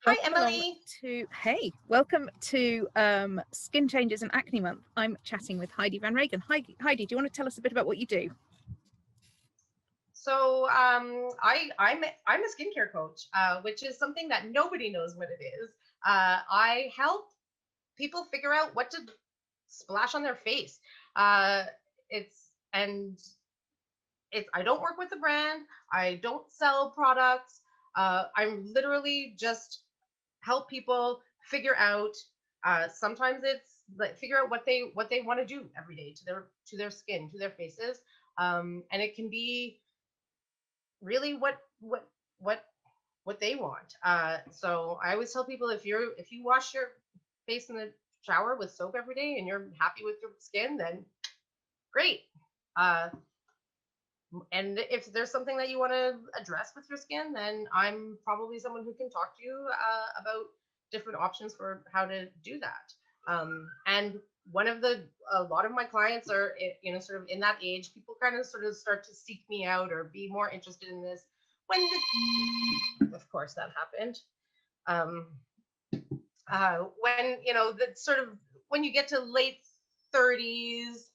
Hi, Welcome along Emily. welcome to Skin Changes and Acne Month. I'm chatting with Heidi van Regan. Heidi, do you want to tell us a bit about what you do? So, I'm a skincare coach, which is something that nobody knows what it is. I help people figure out what to splash on their face. Uh, it's and it's I don't work with a brand. I don't sell products. I'm literally just help people figure out. Sometimes it's like figure out what they want to do every day to their skin, to their faces, and it can be really what what they want. So I always tell people if you wash your face in the shower with soap every day and you're happy with your skin, then great. Uh, and if there's something that you want to address with your skin, then I'm probably someone who can talk to you about different options for how to do that. And a lot of my clients are, sort of in that age. People kind of sort of start to seek me out or be more interested in this when, of course, that happened. Um, when that sort of when you get to late 30s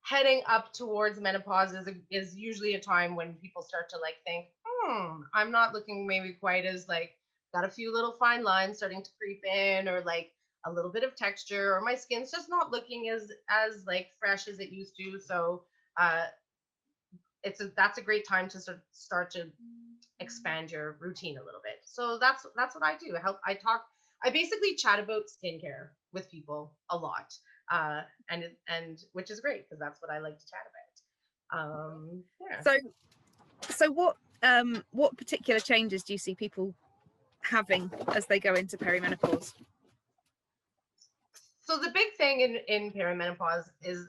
heading up towards menopause is usually a time when people start to like think, I'm not looking maybe quite as like got a few little fine lines starting to creep in, or like a little bit of texture, or my skin's just not looking as like fresh as it used to. So uh that's a great time to sort of start to expand your routine a little bit. So that's what I do. I basically chat about skincare with people a lot. And which is great because that's what I like to chat about. Yeah. So, what particular changes do you see people having as they go into perimenopause? So the big thing in perimenopause is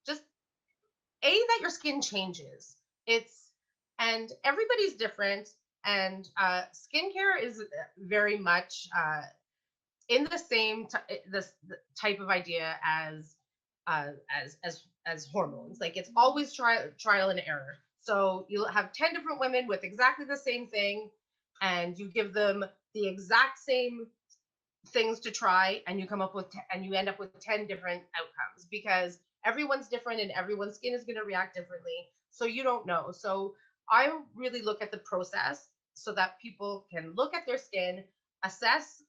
just that your skin changes. It's and everybody's different, and skincare is very much in the same this type of idea as hormones. Like it's always trial and error. So you'll have 10 different women with exactly the same thing, and you give them the exact same things to try, and you end up with 10 different outcomes because everyone's different and everyone's skin is going to react differently. So you don't know. So I really look at the process so that people can look at their skin, assess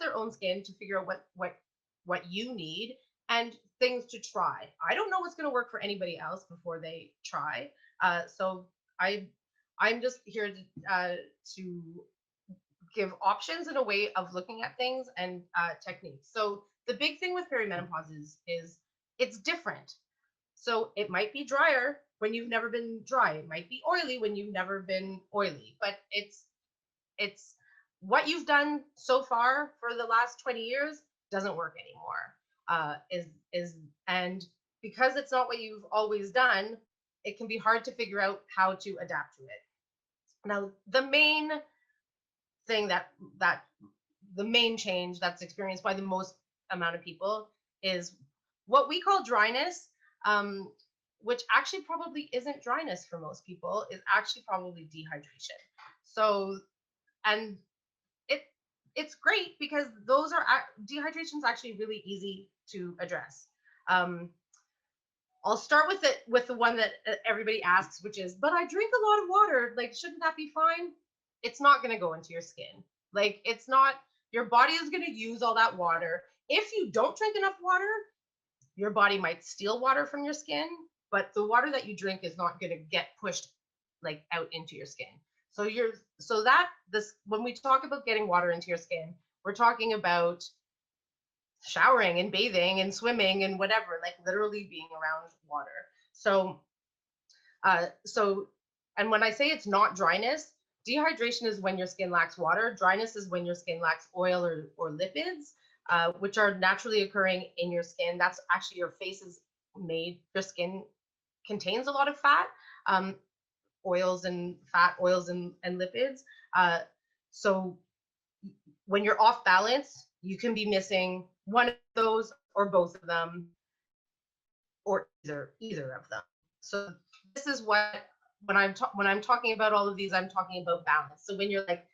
their own skin to figure out what you need and things to try. I don't know what's going to work for anybody else before they try. So I I'm just here to give options and a way of looking at things and techniques. So the big thing with perimenopause is it's different. So it might be drier when you've never been dry. It might be oily when you've never been oily. But it's what you've done so far for the last 20 years doesn't work anymore. Is and because it's not what you've always done, it can be hard to figure out how to adapt to it. Now, thing that the main change that's experienced by the most amount of people is what we call dryness, um, which actually probably isn't dryness for most people, is actually probably dehydration. So, and it it's great because dehydration is actually really easy to address. Um, I'll start with the one that everybody asks, which is, but I drink a lot of water. Like, shouldn't that be fine? It's not going to go into your skin. Like, it's not. Your body is going to use all that water. If you don't drink enough water, your body might steal water from your skin, but the water that you drink is not going to get pushed like out into your skin. So this when we talk about getting water into your skin, we're talking about showering and bathing and swimming and whatever, like literally being around water. So and when I say it's not dryness, dehydration is when your skin lacks water. Dryness is when your skin lacks oil or lipids, which are naturally occurring in your skin. That's actually your face is made, your skin contains a lot of fat, um, oils and lipids. So when you're off balance, you can be missing one of those or both of them, or either of them. So this is what when I'm talking about all of these, I'm talking about balance. So when you're like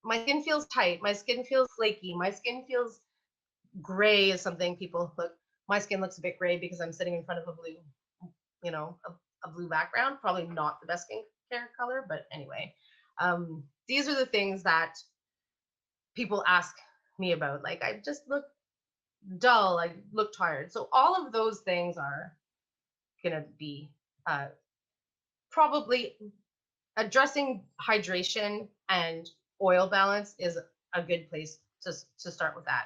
my skin feels tight, my skin feels flaky, my skin feels gray is something people look. My skin looks a bit gray because I'm sitting in front of a blue, a blue background. Probably not the best skincare color, but anyway, these are the things that people ask me about. Like, I just look dull, I look tired. So all of those things are gonna be probably addressing hydration and oil balance is a good place to start with that.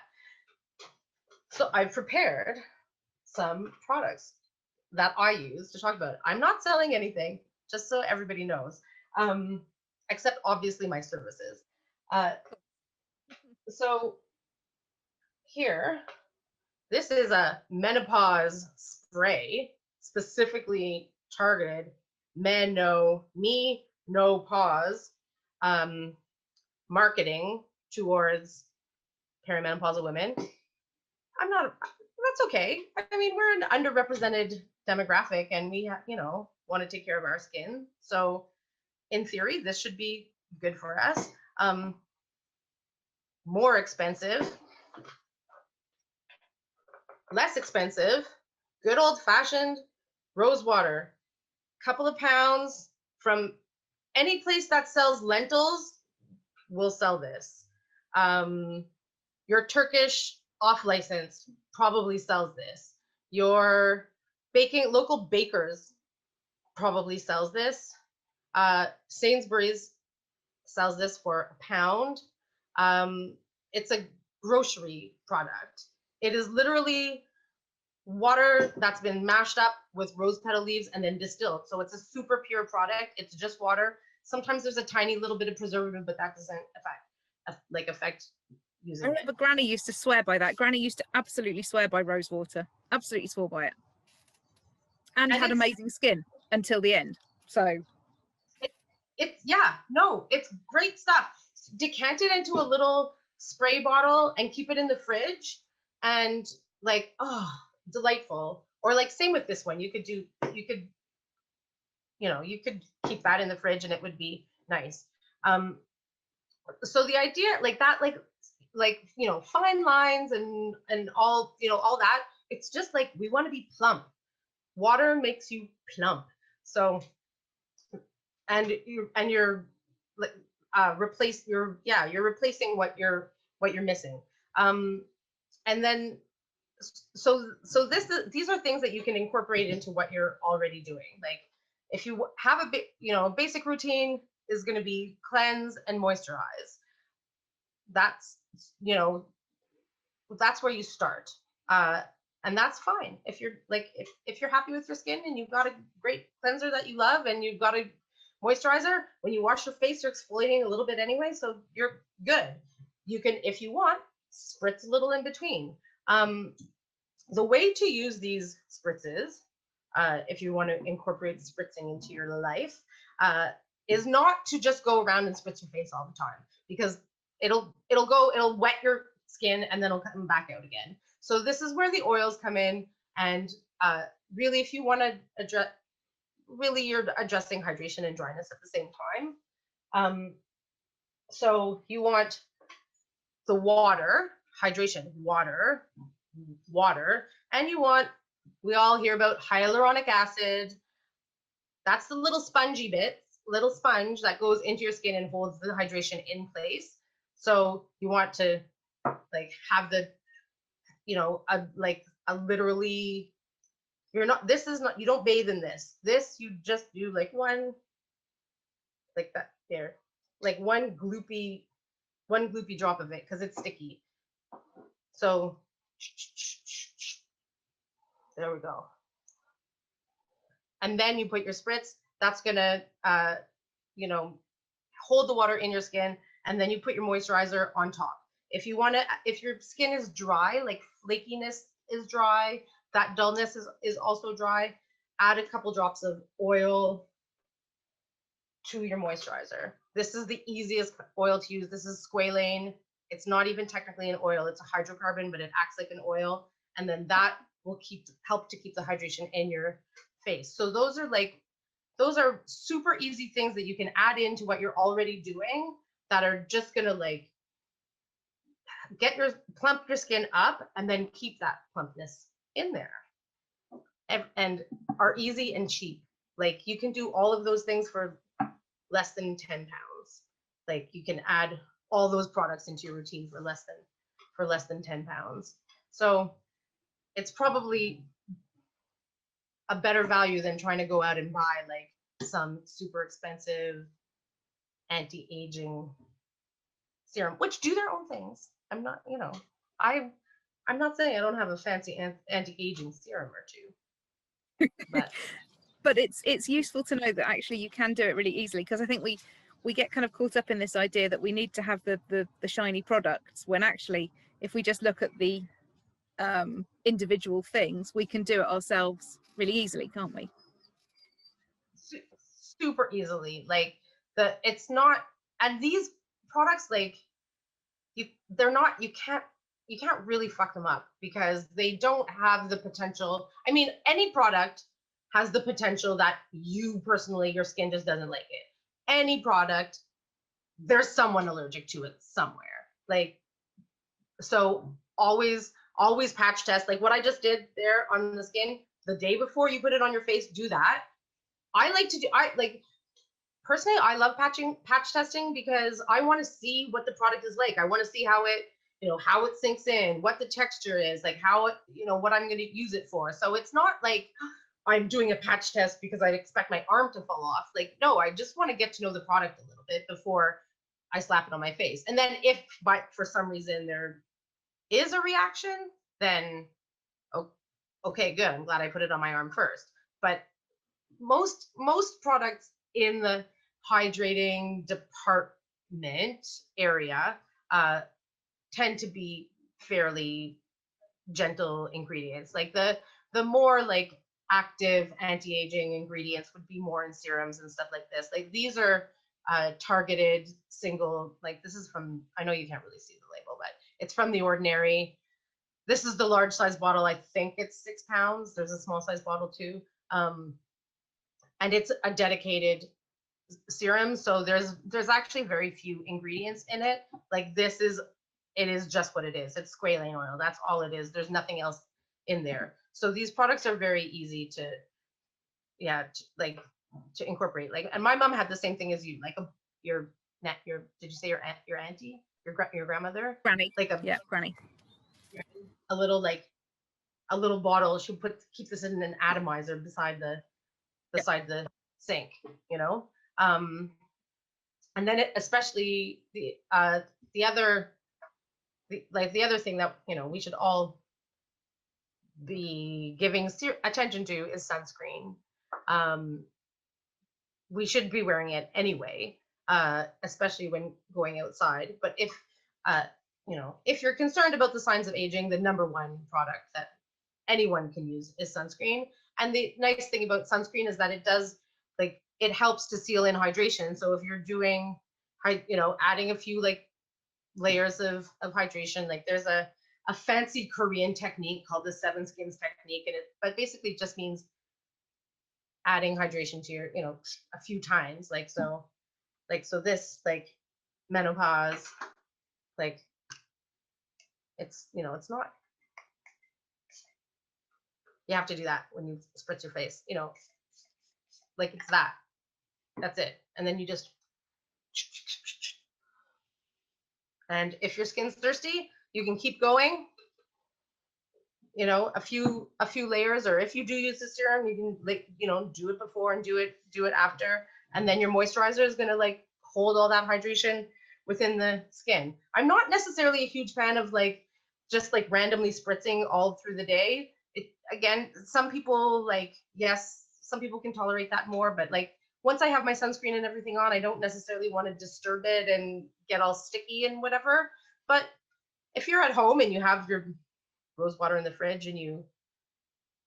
So I've prepared some products that I use to talk about it. I'm not selling anything, just so everybody knows, except obviously my services. So here, this is a menopause spray, specifically targeted men know me, no pause, marketing towards perimenopausal women. That's okay. I mean, we're an underrepresented demographic and we want to take care of our skin. So in theory, this should be good for us. More expensive, less expensive, good old fashioned rose water, couple of pounds from any place that sells lentils will sell this. Your Turkish off license probably sells this. Your local bakers probably sells this. Sainsbury's sells this for £1. It's a grocery product. It is literally water that's been mashed up with rose petal leaves and then distilled. So it's a super pure product. It's just water. Sometimes there's a tiny little bit of preservative, but that doesn't affect using I remember Granny used to swear by that. Granny used to absolutely swear by rose water. Absolutely swore by it. And had amazing skin until the end. So it's great stuff. Decant it into a little spray bottle and keep it in the fridge, and delightful. Or like same with this one, you could keep that in the fridge and it would be nice. So the idea fine lines and all all that, it's just like we want to be plump. Water makes you plump. So you're replacing what you're missing. And then these are things that you can incorporate into what you're already doing. Like if you have a basic routine is going to be cleanse and moisturize. That's where you start. And that's fine. If you're if you're happy with your skin and you've got a great cleanser that you love and you've got a moisturizer, when you wash your face, you're exfoliating a little bit anyway, so you're good. You can, if you want, spritz a little in between. The way to use these spritzes, if you want to incorporate spritzing into your life, is not to just go around and spritz your face all the time, because it'll wet your skin and then it'll come back out again. So this is where the oils come in, and really, if you want to address, really you're addressing hydration and dryness at the same time. So you want the water, hydration, water, and you want, we all hear about hyaluronic acid. That's the little spongy bit, little sponge that goes into your skin and holds the hydration in place. So you want to have the, literally, you don't bathe in this. This, you just do one, like that there, like one gloopy drop of it because it's sticky. So there we go. And then you put your spritz. That's gonna, hold the water in your skin, and then you put your moisturizer on top. If your skin is dry, like flakiness is dry, that dullness is also dry, add a couple drops of oil to your moisturizer. This is the easiest oil to use. This is squalane. It's not even technically an oil, it's a hydrocarbon, but it acts like an oil. And then that will help to keep the hydration in your face. So those are super easy things that you can add into what you're already doing that are just gonna like plump your skin up and then keep that plumpness in there, and are easy and cheap. Like you can do all of those things for less than 10 pounds. Like you can add all those products into your routine for less than 10 pounds. So it's probably a better value than trying to go out and buy like some super expensive anti-aging serum, which do their own things. I'm not, I'm not saying I don't have a fancy anti-aging serum or two, but but it's useful to know that actually you can do it really easily, because I think we get kind of caught up in this idea that we need to have the shiny products, when actually if we just look at the individual things, we can do it ourselves really easily, can't we? Super easily. Like it's not, and these products, like they're not, you can't really fuck them up because they don't have the potential. I mean, any product has the potential that you personally, your skin just doesn't like it. Any product, there's someone allergic to it somewhere. Like, so always patch test. Like what I just did there on the skin, the day before you put it on your face, do that. Personally, I love patch testing because I want to see what the product is like. I want to see how it sinks in, what the texture is, like how it, what I'm going to use it for. So it's not like I'm doing a patch test because I expect my arm to fall off. Like, no, I just want to get to know the product a little bit before I slap it on my face. And then if for some reason there is a reaction, then okay, good. I'm glad I put it on my arm first. But most products in the hydrating department area tend to be fairly gentle ingredients. Like the more like active anti-aging ingredients would be more in serums and stuff like this. Like these are targeted single, like this is from, I know you can't really see the label, but it's from The Ordinary. This is the large size bottle. I think it's 6 pounds. There's a small size bottle too. And it's a dedicated serum. So there's actually very few ingredients in it. Like it is just what it is. It's squalane oil. That's all it is. There's nothing else in there. So these products are very easy to incorporate. Like, and my mom had the same thing as you, like did you say your auntie, your grandmother? Granny. Like Granny. A little bottle. She'll keep this in an atomizer beside the sink, and then especially the other thing that we should all be giving attention to is sunscreen. We should be wearing it anyway, especially when going outside. But if you're concerned about the signs of aging, the number one product that anyone can use is sunscreen. And the nice thing about sunscreen is that it helps to seal in hydration. So if you're doing, adding a few like layers of hydration, like there's a fancy Korean technique called the 7 skins technique. And but basically just means adding hydration to your, a few times. So this, like menopause, like it's not, you have to do that when you spritz your face, like it's that's it. And then you just, and if your skin's thirsty, you can keep going, a few layers, or if you do use the serum, you can do it before and do it after. And then your moisturizer is going to like hold all that hydration within the skin. I'm not necessarily a huge fan of just randomly spritzing all through the day. Again, some people some people can tolerate that more, but once I have my sunscreen and everything on, I don't necessarily want to disturb it and get all sticky and whatever. But if you're at home and you have your rose water in the fridge and you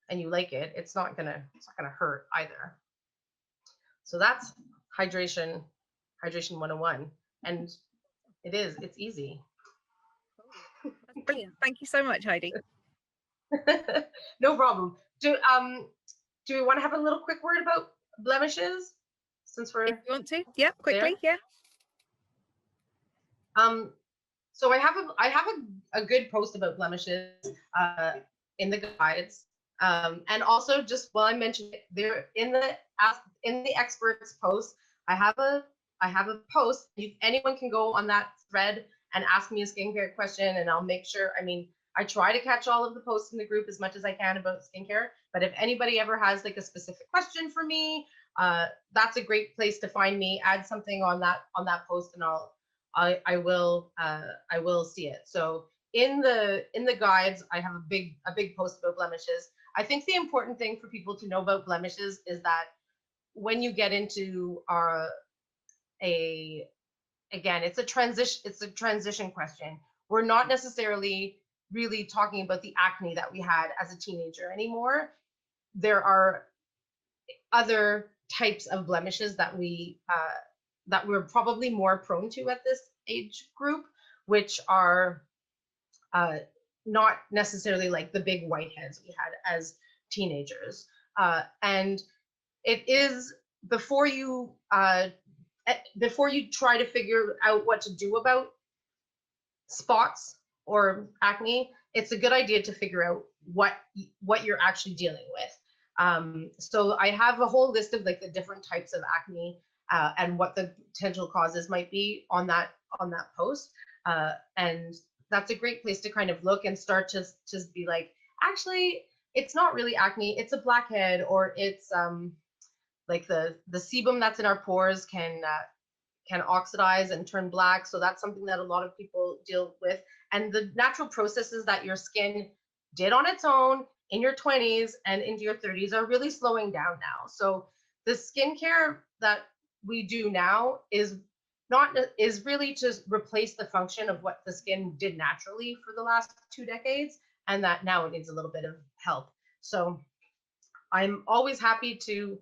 like it, it's not gonna hurt either. So that's hydration 101, and it's easy. That's brilliant. Thank you so much, Heidi. No problem. Do we want to have a little quick word about blemishes, since we're, if you want to? Yeah, quickly. there? So I have a good post about blemishes in the guides, and also just while I mentioned it, there in the experts post, I have a post. Anyone can go on that thread and ask me a skincare question, and I'll make sure. I mean, I try to catch all of the posts in the group as much as I can about skincare. But if anybody ever has like a specific question for me, that's a great place to find me. Add something on that post, and I will see it. So in the guides, I have a big post about blemishes. I think the important thing for people to know about blemishes is that when you get into again, it's a transition question. We're not necessarily really talking about the acne that we had as a teenager anymore. There are other types of blemishes that we're probably more prone to at this age group, which are not necessarily like the big whiteheads we had as teenagers. And it is before you try to figure out what to do about spots or acne, it's a good idea to figure out what you're actually dealing with. So I have a whole list of like the different types of acne and what the potential causes might be on that post. And that's a great place to kind of look and start to be like, actually, it's not really acne, it's a blackhead, or it's like the sebum that's in our pores can oxidize and turn black. So that's something that a lot of people deal with. And the natural processes that your skin did on its own in your 20s and into your 30s are really slowing down now. So the skincare that we do now is really to replace the function of what the skin did naturally for the last 2 decades, and that now it needs a little bit of help. So I'm always happy to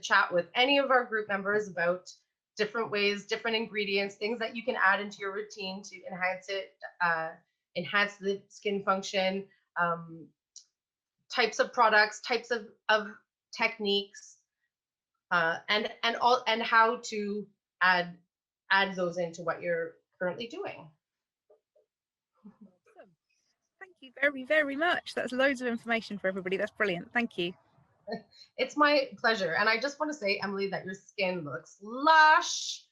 chat with any of our group members about different ways, different ingredients, things that you can add into your routine to enhance the skin function, types of products, types of techniques, and how to add those into what you're currently doing. Awesome. Thank you very, very much. That's loads of information for everybody. That's brilliant. Thank you. It's my pleasure. And I just want to say, Emily, that your skin looks lush.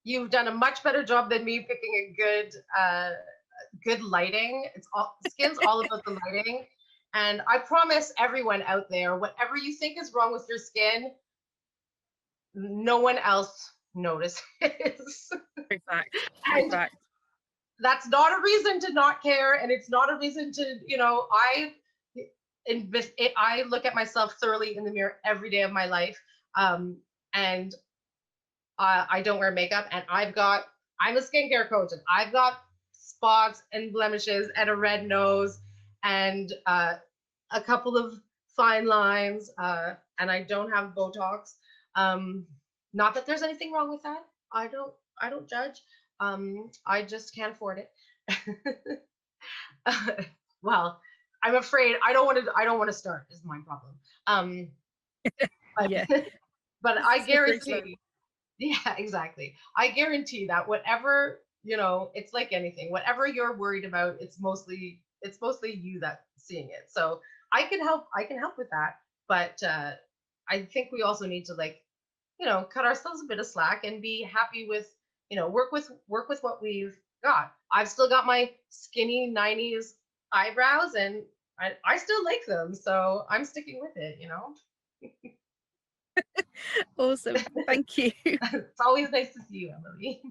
You've done a much better job than me picking a good lighting. Skin's all about the lighting. And I promise everyone out there, whatever you think is wrong with your skin, no one else notices. True fact. And True fact. that's not a reason to not care. And it's not a reason to, I look at myself thoroughly in the mirror every day of my life. And I don't wear makeup, and I'm a skincare coach, and I've got spots and blemishes and a red nose and a couple of fine lines, and I don't have Botox. Not that there's anything wrong with that. I don't judge. I just can't afford it. Well, I'm afraid I don't want to start is my problem. But, Yeah. but I guarantee, yeah, exactly. I guarantee that whatever, it's like anything, whatever you're worried about, it's mostly you that's seeing it. So I can help with that. But I think we also need to cut ourselves a bit of slack and be happy with, work with what we've got. I've still got my skinny 90s eyebrows, and I still like them, so I'm sticking with it. Awesome. Thank you. It's always nice to see you, Emily.